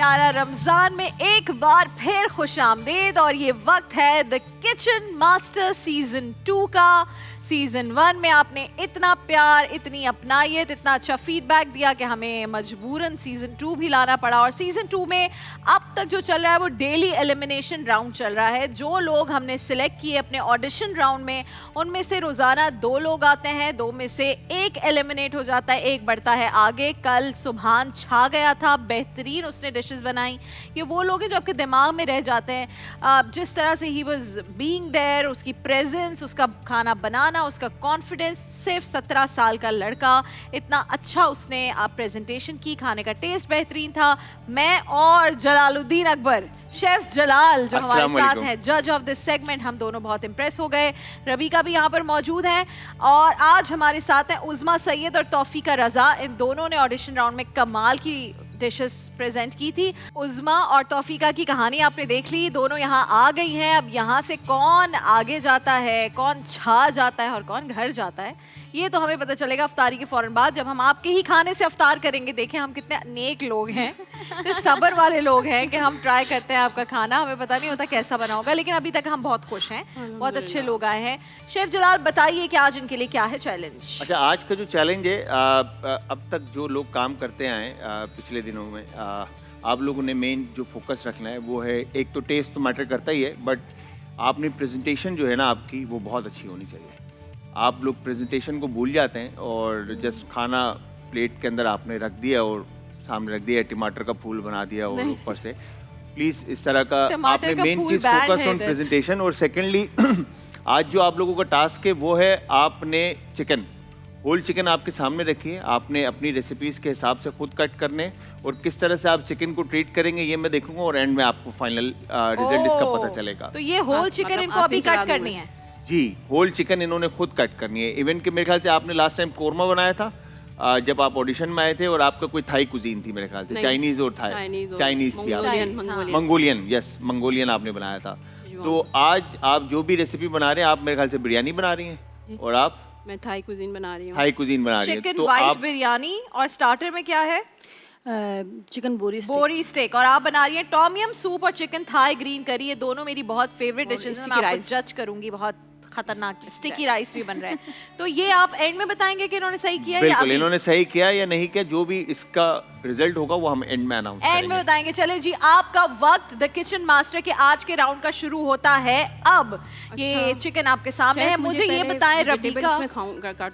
प्यारा रमजान में एक बार फिर खुशामदीद। और ये वक्त है द किचन मास्टर सीजन 2 का। सीजन 1 में आपने इतना प्यार, इतनी अपनायत, इतना अच्छा फीडबैक दिया कि हमें मजबूरन सीजन 2 भी लाना पड़ा। और सीजन 2 में अब तक जो चल रहा है वो डेली एलिमिनेशन राउंड चल रहा है। जो लोग हमने सिलेक्ट किए अपने ऑडिशन राउंड में, उनमें से रोजाना 2 लोग आते हैं, 2 में से 1 एलिमिनेट हो जाता है, 1 बढ़ता है आगे। कल सुभान छा गया था, बेहतरीन उसने डिशेस बनाई। ये वो लोग हैं जो आपके दिमाग में रह जाते हैं। जिस तरह से ही वाज बीइंग देयर, उसकी प्रेजेंस, उसका खाना बनाना, उसका कॉन्फिडेंस। सिर्फ 17 साल का लड़का, इतना अच्छा उसने प्रेजेंटेशन की, खाने का टेस्ट बेहतरीन था। मैं और जलालुद्दीन अकबर, शेफ जलाल जो हमारे साथ है, जज ऑफ दिस सेगमेंट, हम दोनों बहुत इंप्रेस हो गए। रबीका भी यहाँ पर मौजूद है और आज हमारे साथ हैं उज़मा सैयद और तौफीका रजा। इन दोनों ने ऑडिशन राउंड में कमाल की डिशेस प्रेजेंट की थी। उज़मा और तौफीका की कहानी आपने देख ली, दोनों यहाँ आ गई हैं। अब यहाँ से कौन आगे जाता है, कौन छा जाता है और कौन घर जाता है, ये तो हमें पता चलेगा अफ्तारी के फौरन बाद, जब हम आपके ही खाने से अफ्तार करेंगे। देखें हम कितने नेक लोग हैं, तो सब्र वाले लोग हैं कि हम ट्राई करते हैं आपका खाना। हमें पता नहीं होता कैसा बना होगा, लेकिन अभी तक हम बहुत खुश हैं, बहुत अच्छे लोग आए हैं। शेफ जलाल बताइए कि आज इनके लिए क्या है चैलेंज? अच्छा, आज का जो चैलेंज है, अब तक जो लोग काम करते आए पिछले दिनों में, आप लोगों ने मेन जो फोकस रखना है वो है, एक तो टेस्ट तो मैटर करता ही है, बट आपने प्रेजेंटेशन जो है ना आपकी, वो बहुत अच्छी होनी चाहिए। आप लोग प्रेजेंटेशन को भूल जाते हैं और जस्ट खाना प्लेट के अंदर आपने रख दिया और सामने रख दिया, टमाटर का फूल बना दिया और ऊपर से। प्लीज इस तरह का आपने मेन चीज फोकस ऑन प्रेजेंटेशन। और सेकेंडली आज जो आप लोगों का टास्क है वो है, आपने चिकन, होल चिकन आपके सामने रखिए, आपने अपनी रेसिपीज के हिसाब से खुद कट करने, और किस तरह से आप चिकन को ट्रीट करेंगे ये मैं देखूंगा, और एंड में आपको फाइनल रिजल्ट इसका पता चलेगा। तो ये होल चिकन इनको अभी कट करनी है? जी, होल चिकन इन्होंने खुद कट करनी है। इवन कि मेरे ख्याल से आपने लास्ट टाइम कोरमा बनाया था जब आप ऑडिशन में आए थे, और आपका कोई थाई कुजीन थी मेरे ख्याल से, चाइनीज और थाई, चाइनीज थी, मंगोलियन, यस मंगोलियन आपने बनाया था। तो आज आप जो भी रेसिपी बना रहे हैं, आप मेरे ख्याल से बिरयानी बना रही हैं और आप? मैं थाई कुजीन बना रही हूँ। थाई कुजीन बना रही हैं, चिकन तो वाइट आप बिरयानी, और स्टार्टर में क्या है? चिकन बोरी स्टेक। और आप बना रही हैं टॉम सूप और चिकन थाई ग्रीन करी। ये दोनों मेरी बहुत फेवरेट डिशेस हैं, मैं आपको जज करूंगी। बहुत खतरनाक स्टिकी राइस भी बन रहा है। तो ये आप एंड में बताएंगे कि इन्होंने सही किया? बिल्कुल, इन्होंने सही किया या नहीं किया, जो भी इसका रिजल्ट होगा वो हम एंड में अनाउंस करेंगे। एंड में बताएंगे। चले जी, आपका वक्त द किचन मास्टर के आज के राउंड का शुरू होता है अब। ये चिकन आपके सामने है, मुझे ये बताएं रबीका,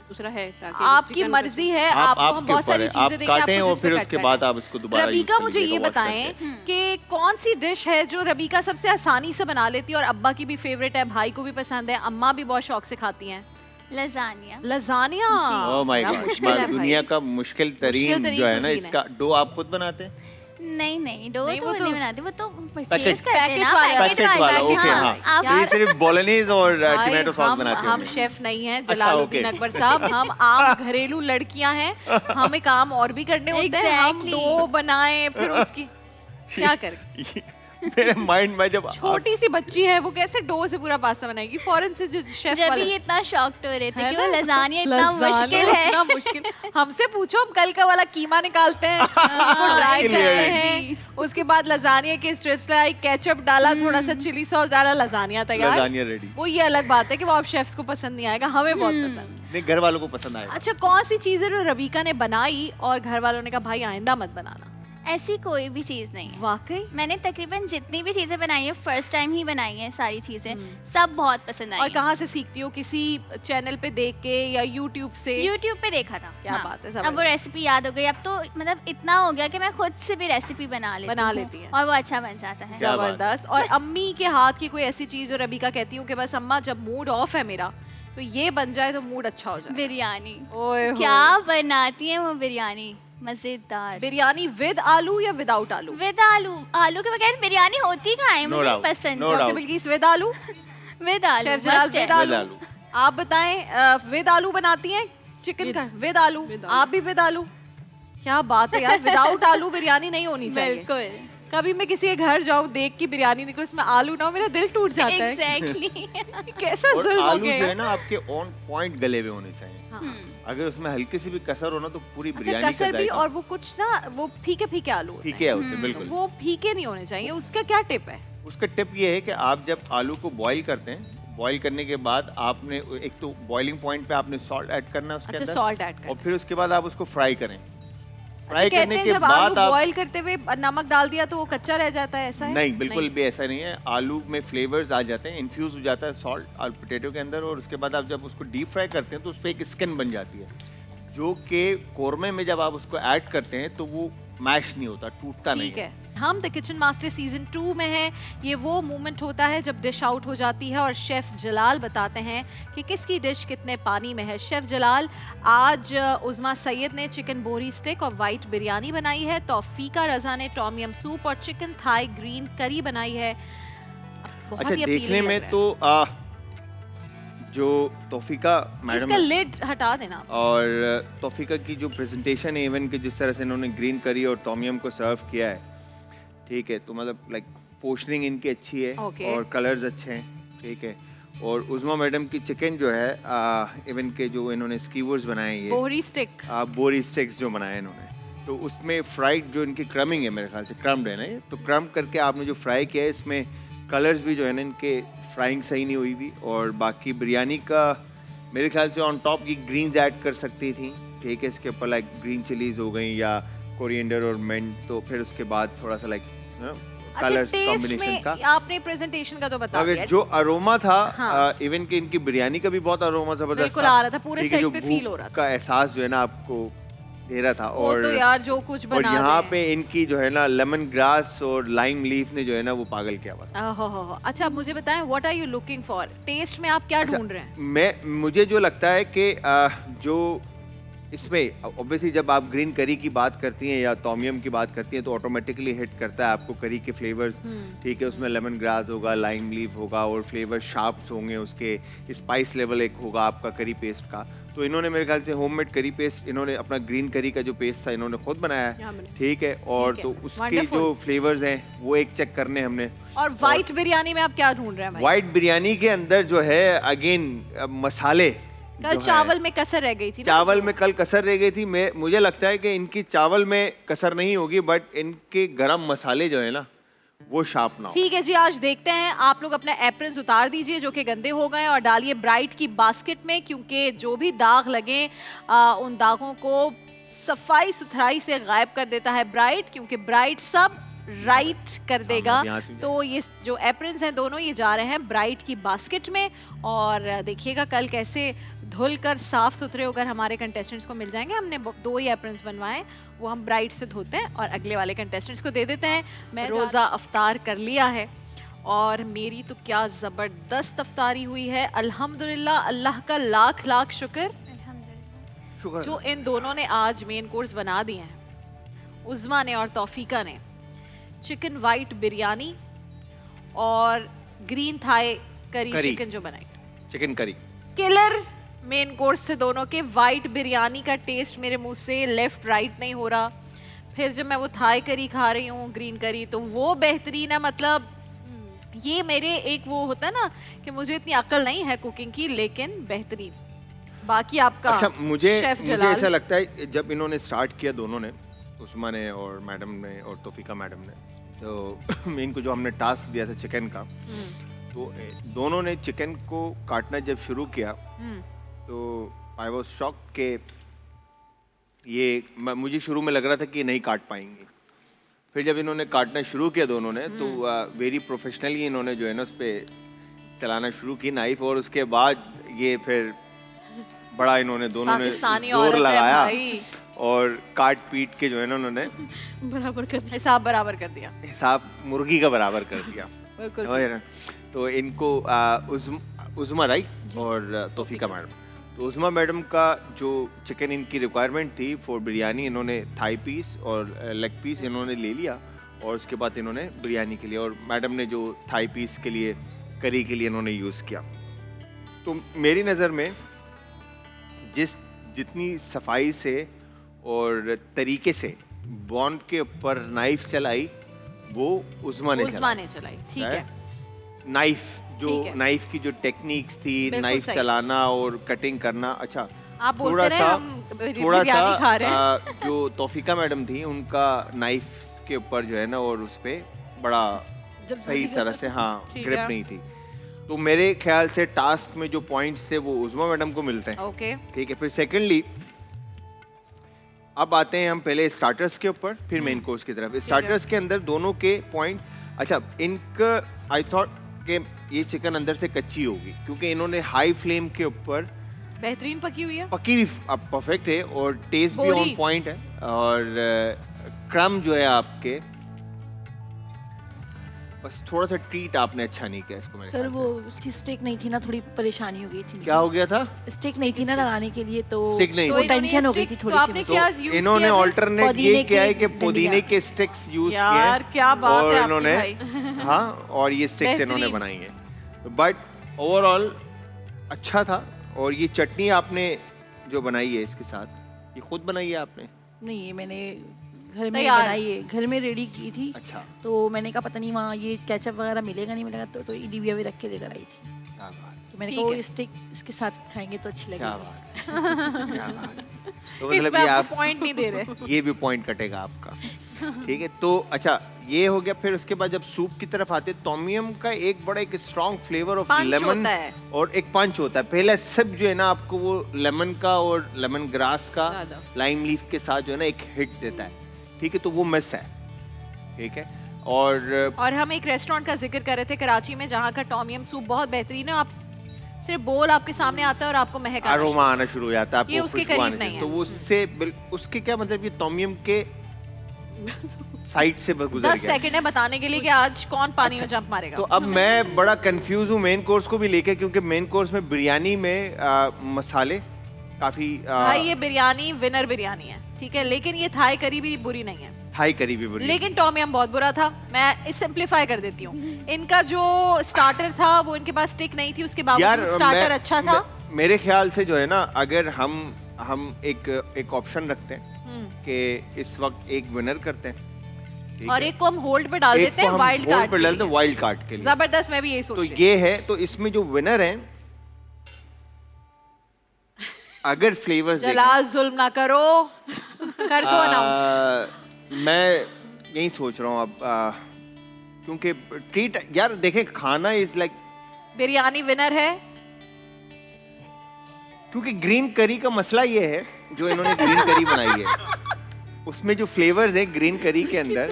दूसरा है आपकी मर्जी है, आपको हम बहुत सारी चीजें देंगे, काटें और फिर उसके बाद आप इसको दोबारा। रबीका मुझे ये बताएं कि कौन सी डिश है जो रबीका सबसे आसानी से बना लेती है और अब्बा की भी फेवरेट है, भाई को भी पसंद है, अम्मा भी बहुत शौक से खाती हैं? Lasagne. Lasagne, oh my God, दुनिया का मुश्किल तरीन जो है ना, इसका डो आप खुद बनाते हैं? नहीं, डो नहीं, तो वो नहीं तो बनाती, वो तो पैकेट परचेज करते हैं ना, पैकेट वाला। ओके, हाँ, आप ये सिर्फ बोलोनीज और टोमेटो सॉस बनाते हैं। हम शेफ नहीं हैं अच्छा, जलालुद्दीन अकबर साहब, हम आम घरेलू लड़कियां हैं, हमें काम और भी करने होते हैं। हम डो बनाएं, फिर उसकी क्या करें? मेरे माइंड में जब छोटी सी बच्ची है, वो कैसे डो से पूरा पास्ता बनाएगी? फॉरेन से जो शेफ जब ये इतना शॉक्ड हो रहे थे कि वो लजानिया इतना मुश्किल है। इतना मुश्किल। हमसे पूछो, हम कल का वाला कीमा निकालते हैं, उसको ड्राई करते हैं, उसके बाद लजानिया के स्ट्रिप्स लाई, केचप डाला, थोड़ा सा चिली सॉस डाला, लजानिया तैयार, लजानिया रेडी। वो ये अलग बात है कि वो आप शेफ्स को पसंद नहीं आएगा, हमें बहुत पसंद। नहीं, घर वालों को पसंद आएगा। अच्छा, कौन सी चीज़ है जो रबीका ने बनाई और घर वालों ने कहा भाई आइंदा मत बनाना? ऐसी कोई भी चीज नहीं है। वाकई मैंने तकरीबन जितनी भी चीजें बनाई है, फर्स्ट टाइम ही बनाई है सारी चीजें, सब बहुत पसंद आई। और कहाँ से सीखती हो? किसी चैनल पे देख के या यूट्यूब से? यूट्यूब पे देखा था। क्या बात है, अब वो रेसिपी याद हो गई, अब तो मतलब इतना हो गया कि मैं खुद से भी रेसिपी बना लेती हूँ और वो अच्छा बन जाता है। जबरदस्त। और अम्मी के हाथ की कोई ऐसी चीज जो रबीका कहती हूँ कि बस अम्मा जब मूड ऑफ है मेरा, तो ये बन जाए तो मूड अच्छा हो जाए? बिरयानी। ओए क्या बनाती है वो बिरयानी, मजेदार। बिरयानी विद आलू या विदाउट आलू? विद आलू। आलू के बगैर बिरयानी होती कहाँ है? मुझे पसंद है। बिल्किस विद आलू? विद आलू। विद आलू। आप बताएं, विद आलू बनाती हैं चिकन का? विद आलू। आप भी विद आलू? क्या बात है यार, विदाउट आलू बिरयानी नहीं होनी चाहिए। बिल्कुल। कभी मैं किसी के घर जाऊँ, देख की बिरयानी निकलो, इसमें आलू ना हो, मेरा दिल टूट जाता है। Exactly. कैसा जुल्म हो आलू गया जो है ना आपके ऑन पॉइंट गले हुए होने चाहिए। अगर उसमें हल्की सी भी कसर हो ना तो पूरी अच्छा, बिरयानी का कसर भी, जायका और वो कुछ ना वो फीके फीके आलू होते ठीक है होते हैं, बिल्कुल। वो फीके नहीं होने चाहिए, उसका क्या टिप है? उसका टिप ये है कि आप जब आलू को बॉईल करते हैं, बॉईल करने के बाद आपने एक तो बॉइलिंग पॉइंट पे आपने सॉल्ट ऐड करना है उसके अच्छा, अंदर, सॉल्ट ऐड और कर। फिर उसके बाद आप उसको फ्राई करें। अच्छा, फ्राई कहते करने हैं के जब आलू बाद आप बॉईल करते हुए नमक डाल दिया तो वो कच्चा रह जाता है, ऐसा है? नहीं, बिल्कुल भी ऐसा नहीं है। आलू में फ्लेवर्स आ जाते हैं, इन्फ्यूज हो जाता है सॉल्ट आलू पोटैटो के अंदर, और उसके बाद आप जब उसको डीप फ्राई करते हैं तो उस पर एक स्किन बन जाती है, जो कि कोरमे में जब आप उसको ऐड करते हैं तो वो मैश नहीं होता, टूटता नहीं ठीक है। हम द किचन मास्टर सीजन 2 में हैं। ये वो मोमेंट होता है जब डिश आउट हो जाती है और शेफ जलाल बताते हैं कि किसकी डिश कितने पानी में है। शेफ जलाल, आज उज़मा सैयद ने चिकन बोरी स्टिक और वाइट बिरयानी बनाई है, तौफीका रजा ने टॉम यम सूप और चिकन थाई ग्रीन करी बनाई है। बहुत अच्छा, ही appealing देखने लग में रहा है। तो जो तौफीका मैडम इसका लिड हटा देना। और तौफीका की जो प्रेजेंटेशन है, इवन कि जिस तरह से इन्होंने ग्रीन करी और टॉम यम को सर्व किया है, ठीक है, तो मतलब लाइक पोर्शनिंग इनकी अच्छी है, Okay. और कलर्स अच्छे हैं, ठीक है। और उज़मा मैडम की चिकन जो है, इवन के जो इन्होंने स्कीवर्स बनाए ये बोरी स्टिक। बोरी स्टिक्स जो बनाए इन्होंने, तो उसमें फ्राइड जो इनकी क्रमिंग है, मेरे ख्याल से क्रम्ड है ना ये, तो क्रम्ब करके आपने जो फ्राई किया है, इसमें कलर्स भी जो है ना इनके फ्राइंग सही नहीं हुई भी, और बाकी बिरयानी का मेरे ख्याल से ऑन टॉप की ग्रीन्स ऐड कर सकती थी, ठीक है, इसके ऊपर लाइक ग्रीन चिलीज हो गई या कोरिएंडर और मिंट, तो फिर उसके बाद थोड़ा सा लाइक कलर्स टेस्ट कॉम्बिनेशन में का। आपने प्रेजेंटेशन का तो बता अगर दिया। जो अरोमा था, हाँ। इवन कि इनकी बिरयानी का भी बहुत अरोमा जबरदस्त बिल्कुल आ रहा था, पूरे ठीक है, सेट जो पे भूख फील हो रहा था। का एहसास जो है ना आपको दे रहा था। वो और तो यार जो कुछ और बना यहाँ दे। पे इनकी जो है ना लेमन ग्रास और लाइम लीफ ने जो है ना वो पागल किया हुआ था। हो। अच्छा, मुझे बताएं, what are you looking for? Taste में आप क्या अच्छा, ढूंढ रहे हैं? मुझे जो लगता है कि जो इसमें ऑब्वियसली जब आप ग्रीन करी की बात करती हैं या टॉम की बात करती हैं तो ऑटोमेटिकली हिट करता है आपको करी के फ्लेवर्स, ठीक है, उसमें लेमन ग्रास होगा, लाइम लीफ होगा, और फ्लेवर शार्प्स होंगे, उसके स्पाइस लेवल एक होगा आपका करी पेस्ट का। तो इन्होंने मेरे ख्याल से होममेड करी पेस्ट, इन्होंने अपना ग्रीन करी का जो पेस्ट था इन्होंने खुद बनाया है, ठीक है, और ठीक है, तो उसके wonderful। जो फ्लेवर्स हैं वो एक चेक करने हमने। और व्हाइट बिरयानी में आप क्या ढूंढ रहे हैं भाई? व्हाइट बिरयानी के अंदर जो है अगेन मसाले कल जो है, चावल में कसर रह गई थी ना? चावल में कल कसर रह गई थी। मुझे लगता है कि इनकी चावल में कसर नहीं होगी, बट इनके गरम मसाले जो है ना वो शार्प ना हो। ठीक है जी, आज देखते हैं। आप लोग अपने एप्रन्स उतार दीजिए जो कि गंदे हो गए और डालिए ब्राइट की बास्केट में, क्योंकि जो भी दाग लगे उन दागों को सफाई सुथराई से गायब कर देता है ब्राइट, क्योंकि ब्राइट सब राइट कर देगा। यहाँ से तो ये जो एप्रन्स हैं दोनों, ये जा रहे हैं ब्राइट की बास्केट में, और देखिएगा कल कैसे धुल कर साफ सुथरे होकर हमारे कंटेस्टेंट्स को मिल जाएंगे। हमने 2 ही एप्रन्स बनवाए, वो हम ब्राइट से धोते हैं और अगले वाले कंटेस्टेंट्स को दे देते हैं। मैं रोज़ा अफ्तार कर लिया है और मेरी तो क्या ज़बरदस्त अफ्तारी हुई है, अल्हम्दुलिल्लाह, अल्लाह का लाख लाख शुक्र शुक्र जो इन दोनों ने आज मेन कोर्स बना दिए हैं। उज़मा ने और तौफीका ने चिकन वाइट बिरयानी और ग्रीन थाई करी चिकन जो बनाई, chicken curry killer main course से दोनों के। वाइट बिरयानी का टेस्ट मेरे मुंह से लेफ्ट राइट नहीं हो रहा। फिर जब मैं वो थाई करी खा रही हूँ, ग्रीन करी, तो वो बेहतरीन है। मतलब ये मेरे एक वो होता है ना कि मुझे इतनी अकल नहीं है कुकिंग की, लेकिन बेहतरीन। बाकी आपका अच्छा, मुझे जलाल। ऐसा लगता है जब इन्होंने स्टार्ट किया दोनों ने, उस्मा ने और मैडम ने और तौफीका मैडम ने, तो इनको जो हमने टास्क दिया था चिकन का, तो दोनों ने चिकन को काटना जब शुरू किया तो आई वाज शॉक के ये मुझे शुरू में लग रहा था कि नहीं काट पाएंगे। फिर जब इन्होंने काटना शुरू किया दोनों ने, तो वेरी प्रोफेशनली इन्होंने जो है ना उस पर चलाना शुरू की नाइफ, और उसके बाद ये फिर बड़ा इन्होंने दोनों ने जोर लगाया और काट पीट के जो है ना उन्होंने बराबर कर हिसाब बराबर कर दिया, हिसाब मुर्गी का बराबर कर दिया। बिल्कुल। समझ रहे? तो इनको उज़मा राइट और तौफीका मैडम, तो उज़मा मैडम का जो चिकन इनकी रिक्वायरमेंट थी फॉर बिरयानी, इन्होंने थाई पीस और लेग पीस इन्होंने ले लिया, और उसके बाद इन्होंने बिरयानी के लिए, और मैडम ने जो थाई पीस के लिए करी के लिए इन्होंने यूज़ किया। तो मेरी नज़र में जितनी सफाई से और तरीके से बॉन्ड के ऊपर नाइफ चलाई वो उज़मा ने चलाई। ठीक है। नाइफ की जो टेक्निक्स थी, नाइफ चलाना और कटिंग करना। अच्छा, आप बोलते थोड़ा रहे सा हम थोड़ा बिरयानी खा रहे हैं। सा जो तौफीका मैडम थी उनका नाइफ के ऊपर जो है ना और उस पे बड़ा सही तरह से हाँ ठीक ग्रिप है। नहीं थी। तो मेरे ख्याल से टास्क में जो पॉइंट्स थे वो उज़मा मैडम को मिलते हैं। ओके ठीक है, फिर सेकेंडली अब आते हैं हम पहले स्टार्टर्स के ऊपर फिर मेन कोर्स की तरफ। स्टार्टर्स के अंदर दोनों के पॉइंट अच्छा इनका आई थॉट कि ये चिकन अंदर से कच्ची होगी क्योंकि इन्होंने हाई फ्लेम के ऊपर बेहतरीन पकी हुई है। पकी भी अब परफेक्ट है और टेस्ट भी बोरी। ऑन पॉइंट है और क्रम जो है आपके बस थोड़ा सा ट्रीट आपने अच्छा नहीं किया इसको मेरे सर ख्याल वो से। उसकी स्टिक नहीं थी ना, थोड़ी परेशानी हो गई थी क्या हो गया था? स्टिक नहीं थी ना लगाने के लिए, तो स्टिक नहीं वो थी। टेंशन हो गई थी तो थोड़ी आपने सी क्या मुझे। यूज इन्होंने किया? ऑल्टरनेट ये पुदीने किया है की कि पुदीने डंडियाँ। के स्टिक्स यूज किए यार हैं क्या बात और है आपकी इन्होंने भाई। हाँ और ये स्टिक्स इन्होंने बेहतरीन। बनाई है बट ओवरऑल अच्छा था। और ये चटनी आपने जो बनाई है इसके साथ ये खुद बनाई है आपने? नहीं, ये मैंने घर में तैयार। बनाई है, घर में रेडी की थी। अच्छा तो मैंने कहा पता नहीं वहाँ ये केचप वगैरह मिलेगा नहीं मिलेगा, तो डिबिया में रख के लेकर आई थी। क्या बात तो मैंने ठीक कहा वो है। स्टिक इसके साथ खाएंगे तो अच्छी क्या लगेगी। बात क्या बात तो इसमें मतलब ये आप आपको पॉइंट नहीं दे रहे। ये भी पॉइंट कटेगा आपका। ठीक है तो अच्छा ये हो गया। फिर उसके बाद जब सूप की तरफ आते टॉमियम का एक बड़ा एक strong flavour of punch lemon होता है। और एक पंच होता है। पहला सब जो है ना आपको वो लेमन का और लेमन ग्रास का ज्यादा। लाइम लीफ के साथ जो है ना एक हिट देता है। ठीक है तो वो मिस है। ठीक है और हम एक रेस्टोरेंट का जिक्र कर रहे थे कराची में जहाँ का टॉमियम सूप बहुत बेहतरीन है। आप सिर्फ बोल आपके सामने आता है और आपको महक आना अरोमा आना शुरू हो जाता है ये आपको उसके खुशबू करीब आने से। नहीं है। तो वो उससे उसके क्या मतलब ये टॉमियम के साइड से बस गुजर 10 गया। सेकंड है बताने के लिए कि आज कौन पानी में जंप मारेगा। तो अब मैं बड़ा कंफ्यूज हूँ मेन कोर्स को भी लेके क्योंकि मेन कोर्स में बिरयानी में मसाले काफी भाई ये बिरयानी विनर बिरयानी है ठीक है, लेकिन ये थाई करी भी बुरी नहीं है। थाई करी भी बुरी। लेकिन टॉमियम बहुत बुरा था। मैं इस सिंपलीफाई कर देती हूँ। इनका जो स्टार्टर था वो इनके पास स्टिक नहीं थी, उसके बावजूद स्टार्टर अच्छा था। मेरे ख्याल से जो है ना अगर हम एक ऑप्शन रखते हैं कि इस वक्त एक विनर करते हैं ठीक और है? एक को हम होल्ड पे डाल एक देते को हैं हम वाइल्ड होल्ड कार्ड पे डालते हैं वाइल्ड कार्ड के लिए। जबरदस्त, मैं भी यही सोच तो रही हूँ। ये है तो इसमें जो विनर है अगर फ्लेवर्स जलाल जुल्म ना करो कर दो अनाउंस। मैं यही सोच रहा हूँ अब क्योंकि ट्रीट यार देखें खाना इज लाइक बिरयानी विनर है। क्योंकि ग्रीन करी का मसला ये है जो इन्होंने ग्रीन करी बनाई है उसमें जो फ्लेवर्स है ग्रीन करी के अंदर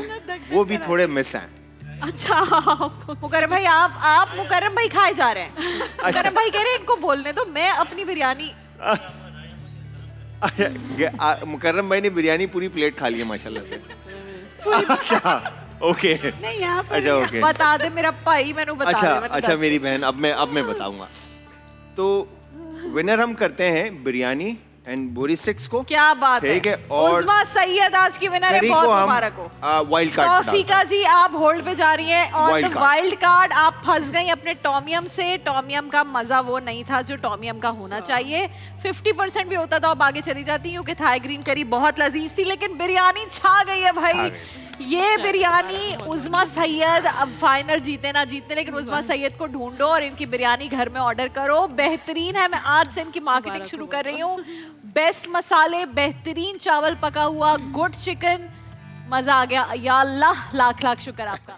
वो भी थोड़े मिस हैं। अच्छा मुकर्रम भाई आप मुकर्रम भाई खाए जा रहे हैं। मुकर्रम भाई कह रहे हैं इनको बोलने दो, मैं अपनी बिरयानी। मुकर्रम भाई ने बिरयानी पूरी प्लेट खा ली है माशाल्लाह से। अच्छा ओके नहीं यहाँ पर अच्छा ओके बता दे मेरा भाई, मैंने बता अच्छा दे, मैंने अच्छा दस मेरी बहन अब मैं बताऊंगा। तो विनर हम करते हैं बिरयानी एंड बोरी स्टिक्स को। क्या बात है। ठीक है, और उस्मा सैयद आज की विनर है, करी बहुत को हम मुबारक हो। वाइल्ड कार्ड पे तौफीका जी आप होल्ड पे जा रही हैं और Wild the card। Wild card आप फंस गई अपने टॉमियम से। टॉमियम का मजा वो नहीं था जो टॉमियम का होना चाहिए। 50% भी होता तो आप आगे चली जाती क्योंकि थाई ग्रीन करी बहुत लजीज थी, लेकिन बिरयानी छा गई है भाई। ये बिरयानी उस्मा सैयद अब फाइनल जीते ना जीते, लेकिन उस्मा सैयद को ढूंढो और इनकी बिरयानी घर में ऑर्डर करो। बेहतरीन है, मैं आज से इनकी मार्केटिंग शुरू कर रही हूँ। बेस्ट मसाले, बेहतरीन चावल पका हुआ, गुड चिकन, मजा आ गया। या अल्लाह लाख लाख शुक्र आपका।